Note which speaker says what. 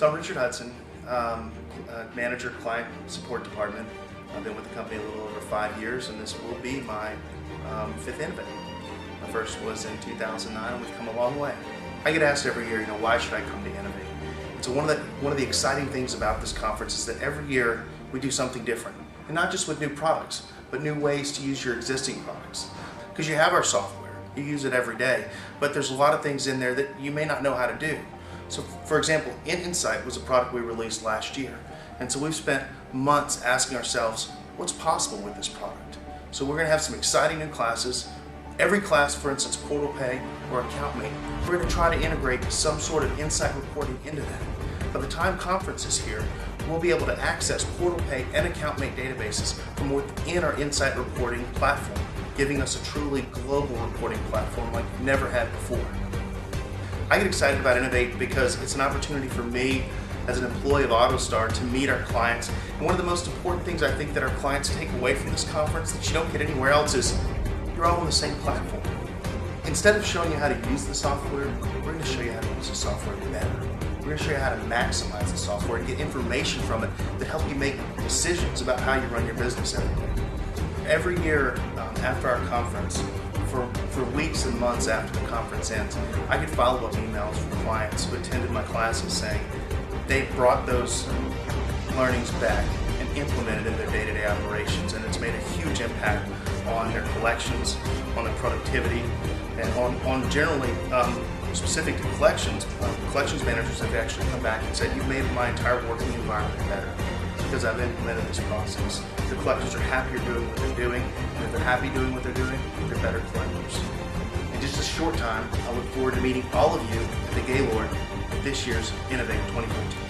Speaker 1: So I'm Richard Hudson, manager client support department. I've been with the company a little over 5 years, and this will be my fifth Innovate. My first was in 2009, and we've come a long way. I get asked every year, why should I come to Innovate? And so one of the exciting things about this conference is that every year we do something different, and not just with new products, but new ways to use your existing products. Because you have our software, you use it every day, but there's a lot of things in there that you may not know how to do. So for example, InInsight was a product we released last year. And so we've spent months asking ourselves, what's possible with this product? So we're going to have some exciting new classes. Every class, for instance, PortalPay or AccountMate, we're going to try to integrate some sort of insight reporting into that. By the time conference is here, we'll be able to access PortalPay and AccountMate databases from within our insight reporting platform, giving us a truly global reporting platform like we've never had before. I get excited about Innovate because it's an opportunity for me as an employee of AutoStar to meet our clients. And one of the most important things I think that our clients take away from this conference that you don't get anywhere else is you're all on the same platform. Instead of showing you how to use the software, we're going to show you how to use the software better. We're going to show you how to maximize the software and get information from it that help you make decisions about how you run your business every day. Every year after our conference, for weeks and months after the conference ends, I get follow-up emails from clients who attended my classes saying they brought those learnings back and implemented in their day-to-day operations, and it's made a huge impact on their collections, on their productivity, and on generally specific to collections. Collections managers have actually come back and said, you've made my entire working environment better because I've implemented this process. The collectors are happier doing what they're doing, and if they're happy doing what they're doing, they're better collectors. In just a short time, I look forward to meeting all of you at the Gaylord at this year's Innovate 2014.